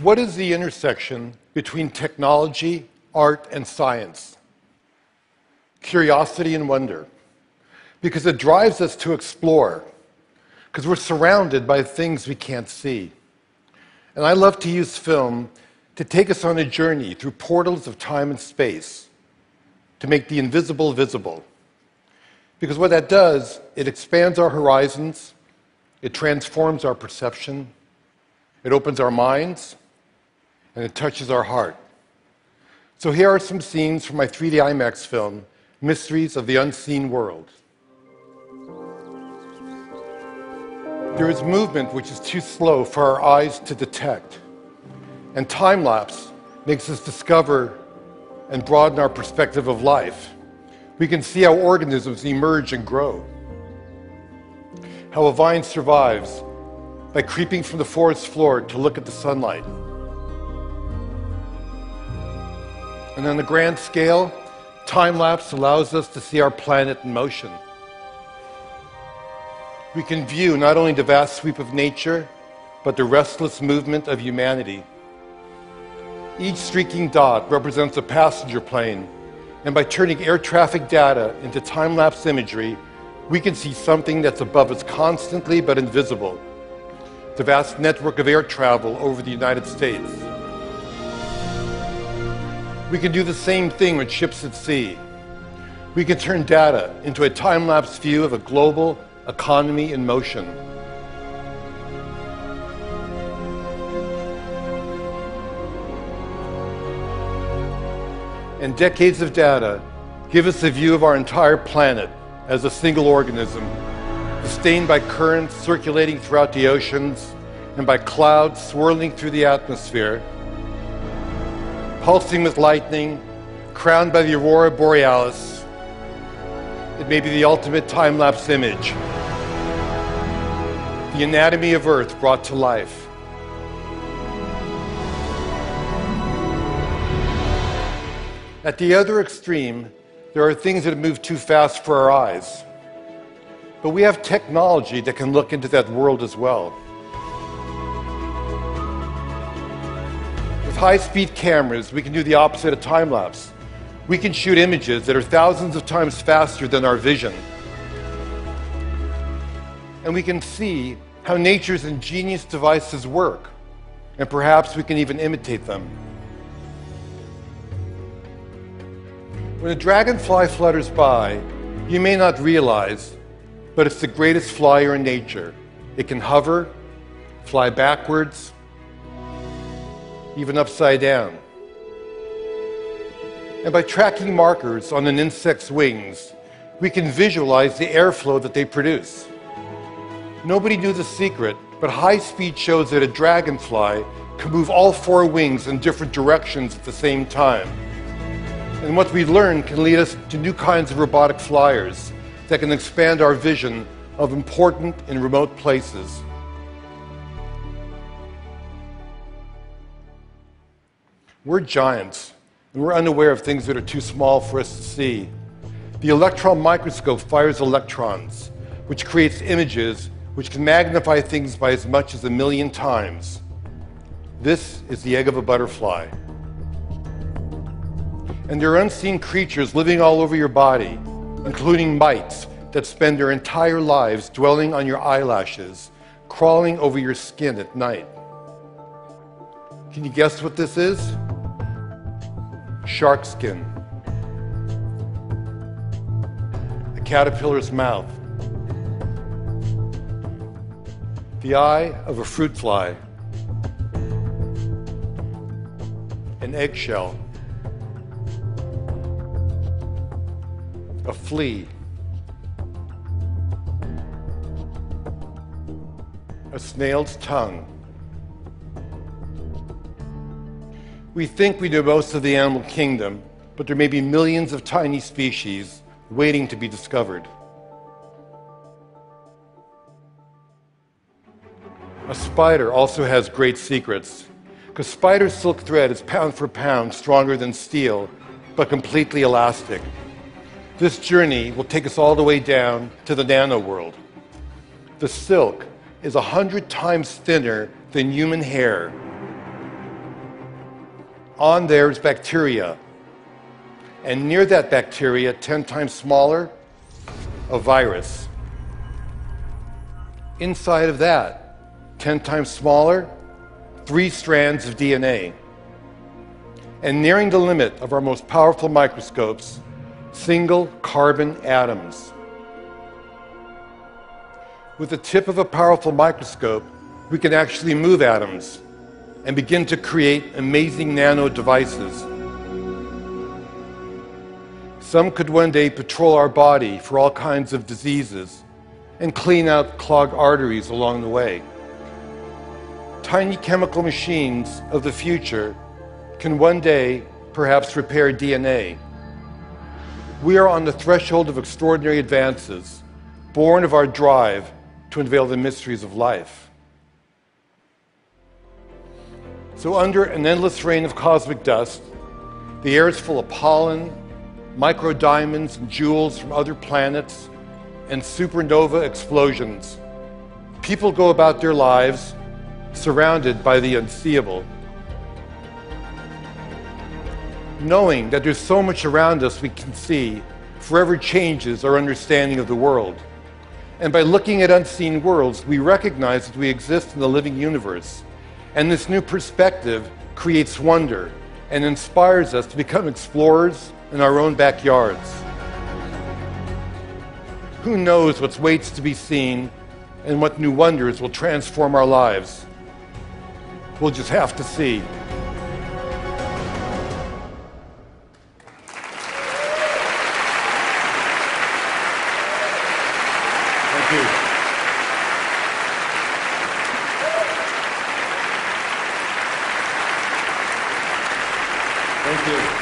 what is the intersection between technology, art, and science? Curiosity and wonder. Because it drives us to explore. Because we're surrounded by things we can't see. And I love to use film to take us on a journey through portals of time and space, to make the invisible visible. Because what that does, it expands our horizons, it transforms our perception, it opens our minds, and it touches our heart. So here are some scenes from my 3D IMAX film, Mysteries of the Unseen World. There is movement which is too slow for our eyes to detect. And time-lapse makes us discover and broaden our perspective of life. We can see how organisms emerge and grow. How a vine survives by creeping from the forest floor to look at the sunlight. And on the grand scale, time-lapse allows us to see our planet in motion. We can view not only the vast sweep of nature, but the restless movement of humanity. Each streaking dot represents a passenger plane, and by turning air traffic data into time-lapse imagery, we can see something that's above us constantly but invisible. The vast network of air travel over the United States. We can do the same thing with ships at sea. We can turn data into a time-lapse view of a global economy in motion. And decades of data give us a view of our entire planet as a single organism, sustained by currents circulating throughout the oceans and by clouds swirling through the atmosphere, pulsing with lightning, crowned by the aurora borealis. It may be the ultimate time-lapse image, the anatomy of Earth brought to life. At the other extreme, there are things that move too fast for our eyes. But we have technology that can look into that world as well. With high-speed cameras, we can do the opposite of time-lapse. We can shoot images that are thousands of times faster than our vision. And we can see how nature's ingenious devices work, and perhaps we can even imitate them. When a dragonfly flutters by, you may not realize, but it's the greatest flyer in nature. It can hover, fly backwards, even upside down. And by tracking markers on an insect's wings, we can visualize the airflow that they produce. Nobody knew the secret, but high speed shows that a dragonfly can move all four wings in different directions at the same time. And what we learn can lead us to new kinds of robotic flyers that can expand our vision of important and remote places. We're giants, and we're unaware of things that are too small for us to see. The electron microscope fires electrons, which creates images which can magnify things by as much as 1,000,000 times. This is the egg of a butterfly. And there are unseen creatures living all over your body, including mites that spend their entire lives dwelling on your eyelashes, crawling over your skin at night. Can you guess what this is? Shark skin. A caterpillar's mouth. The eye of a fruit fly. An eggshell. A flea. A snail's tongue. We think we know most of the animal kingdom, but there may be millions of tiny species waiting to be discovered. A spider also has great secrets, because spider silk thread is pound for pound stronger than steel, but completely elastic. This journey will take us all the way down to the nano world. The silk is 100 times thinner than human hair, On there is bacteria. And near that bacteria, 10 times smaller, a virus. Inside of that, 10 times smaller, 3 strands of DNA. And nearing the limit of our most powerful microscopes, single carbon atoms. With the tip of a powerful microscope, we can actually move atoms and begin to create amazing nano devices. Some could one day patrol our body for all kinds of diseases and clean out clogged arteries along the way. Tiny chemical machines of the future can one day perhaps repair DNA. We are on the threshold of extraordinary advances, born of our drive to unveil the mysteries of life. So under an endless rain of cosmic dust, the air is full of pollen, microdiamonds and jewels from other planets, and supernova explosions. People go about their lives surrounded by the unseeable, knowing that there's so much around us we can see forever changes our understanding of the world. And by looking at unseen worlds, we recognize that we exist in the living universe. And this new perspective creates wonder and inspires us to become explorers in our own backyards. Who knows what waits to be seen and what new wonders will transform our lives? We'll just have to see. Thank you. Thank you.